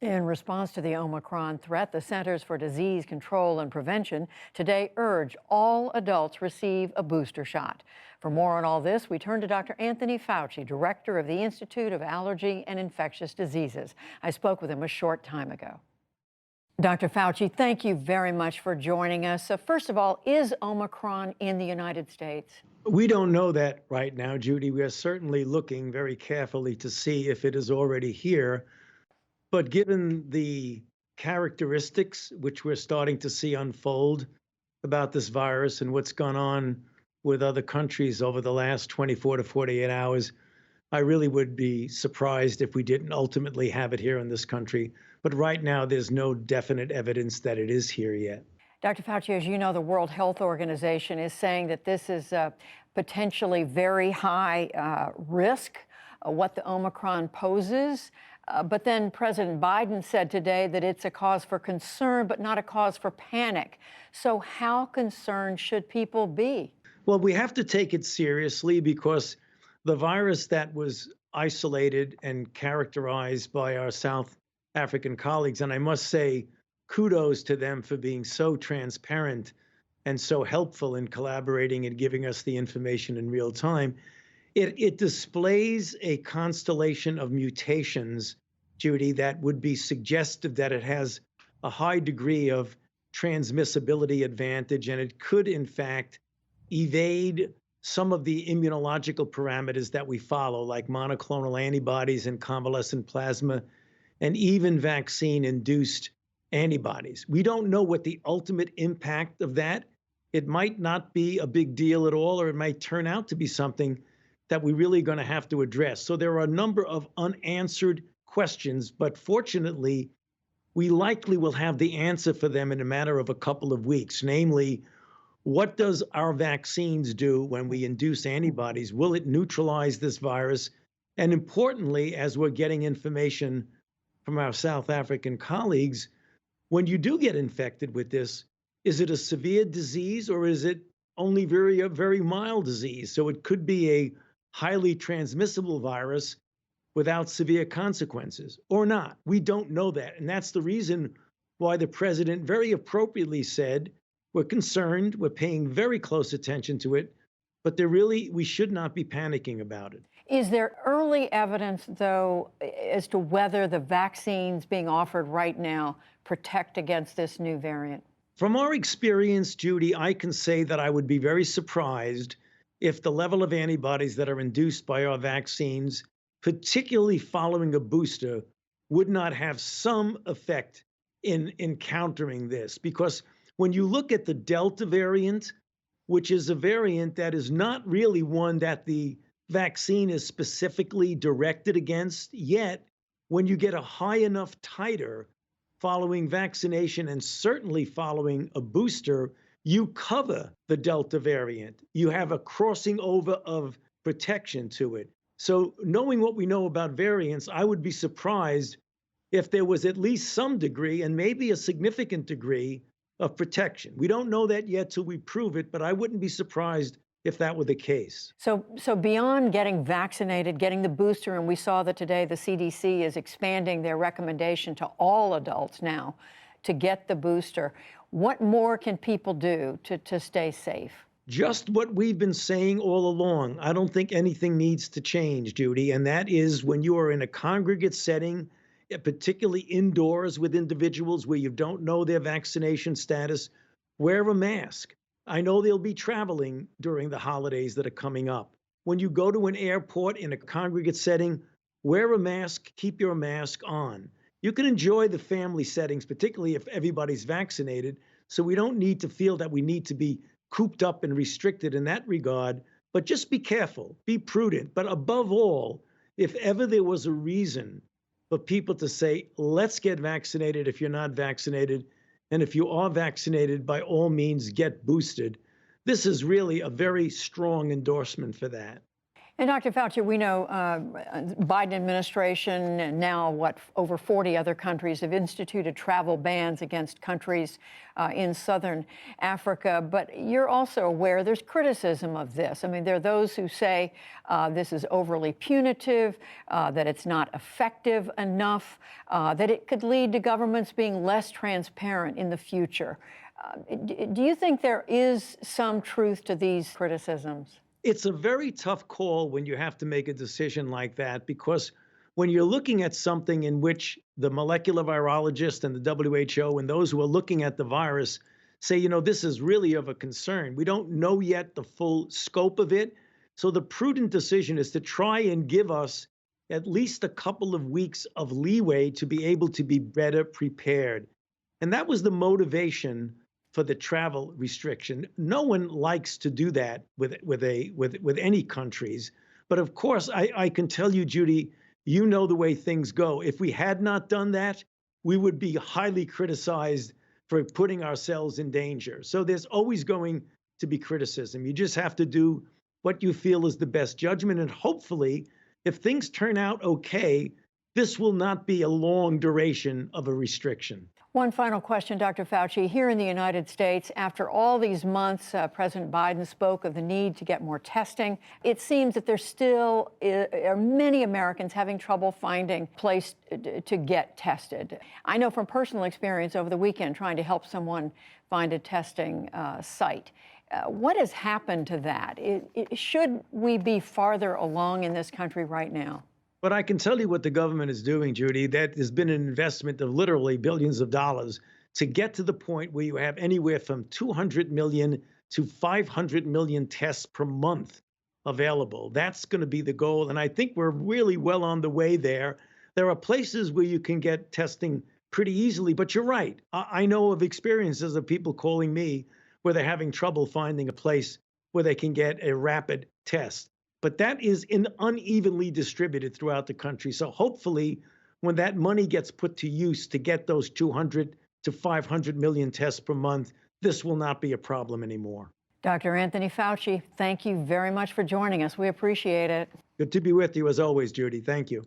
In response to the Omicron threat, the Centers for Disease Control and Prevention today urge all adults receive a booster shot. For more on all this, we turn to Dr. Anthony Fauci, director of the Institute of Allergy and Infectious Diseases. I spoke with him a short time ago. Dr. Fauci, thank you very much for joining us. First of all, is Omicron in the United States? We don't know that right now, Judy. We are certainly looking very carefully to see if it is already here. But given the characteristics which we're starting to see unfold about this virus and what's gone on with other countries over the last 24 to 48 hours, I really would be surprised if we didn't ultimately have it here in this country. But right now, there's no definite evidence that it is here yet. Dr. Fauci, as you know, the World Health Organization is saying that this is potentially very high risk, what the Omicron poses. But then President Biden said today that it's a cause for concern, but not a cause for panic. So how concerned should people be? Well, we have to take it seriously because the virus that was isolated and characterized by our South African colleagues, and I must say, kudos to them for being so transparent and so helpful in collaborating and giving us the information in real time. It displays a constellation of mutations, Judy, that would be suggestive that it has a high degree of transmissibility advantage, and it could, in fact, evade some of the immunological parameters that we follow, like monoclonal antibodies and convalescent plasma, and even vaccine-induced antibodies. We don't know what the ultimate impact of that. It might not be a big deal at all, or it might turn out to be something that we're really going to have to address. So there are a number of unanswered questions, but fortunately, we likely will have the answer for them in a matter of a couple of weeks. Namely, what does our vaccines do when we induce antibodies? Will it neutralize this virus? And importantly, as we're getting information from our South African colleagues, when you do get infected with this, is it a severe disease or is it only a very mild disease? So it could be a highly transmissible virus without severe consequences or not. We don't know that. And that's the reason why the president very appropriately said, we're concerned, we're paying very close attention to it, but we should not be panicking about it. Is there early evidence, though, as to whether the vaccines being offered right now protect against this new variant? From our experience, Judy, I can say that I would be very surprised if the level of antibodies that are induced by our vaccines, particularly following a booster, would not have some effect in countering this. Because when you look at the Delta variant, which is a variant that is not really one that the vaccine is specifically directed against, yet when you get a high enough titer following vaccination and certainly following a booster, you cover the Delta variant. You have a crossing over of protection to it. So knowing what we know about variants, I would be surprised if there was at least some degree and maybe a significant degree of protection. We don't know that yet till we prove it, but I wouldn't be surprised if that were the case. So beyond getting vaccinated, getting the booster, and we saw that today the CDC is expanding their recommendation to all adults now to get the booster. What more can people do to stay safe? Just what we've been saying all along. I don't think anything needs to change, Judy, and that is when you are in a congregate setting, particularly indoors with individuals where you don't know their vaccination status, wear a mask. I know they'll be traveling during the holidays that are coming up. When you go to an airport in a congregate setting, wear a mask, keep your mask on. You can enjoy the family settings, particularly if everybody's vaccinated, so we don't need to feel that we need to be cooped up and restricted in that regard, but just be careful, be prudent. But above all, if ever there was a reason for people to say, let's get vaccinated if you're not vaccinated, and if you are vaccinated, by all means, get boosted. This is really a very strong endorsement for that. And Dr. Fauci, we know Biden administration and now over 40 other countries have instituted travel bans against countries in southern Africa. But you're also aware there's criticism of this. I mean, there are those who say this is overly punitive, that it's not effective enough, that it could lead to governments being less transparent in the future. Do you think there is some truth to these criticisms? It's a very tough call when you have to make a decision like that, because when you're looking at something in which the molecular virologist and the WHO and those who are looking at the virus say, you know, this is really of a concern. We don't know yet the full scope of it. So the prudent decision is to try and give us at least a couple of weeks of leeway to be able to be better prepared. And that was the motivation for the travel restriction. No one likes to do that with any countries. But of course, I can tell you, Judy, you know the way things go. If we had not done that, we would be highly criticized for putting ourselves in danger. So there's always going to be criticism. You just have to do what you feel is the best judgment. And hopefully, if things turn out okay, this will not be a long duration of a restriction. One final question, Dr. Fauci. Here in the United States, after all these months, President Biden spoke of the need to get more testing. It seems that there still are many Americans having trouble finding a place to get tested. I know from personal experience over the weekend trying to help someone find a testing site. What has happened to that? Should we be farther along in this country right now? But I can tell you what the government is doing, Judy. That has been an investment of literally billions of dollars to get to the point where you have anywhere from 200 million to 500 million tests per month available. That's going to be the goal. And I think we're really well on the way there. There are places where you can get testing pretty easily, but you're right. I know of experiences of people calling me where they're having trouble finding a place where they can get a rapid test. But that is unevenly distributed throughout the country. So hopefully, when that money gets put to use to get those 200 to 500 million tests per month, this will not be a problem anymore. Dr. Anthony Fauci, thank you very much for joining us. We appreciate it. Good to be with you as always, Judy. Thank you.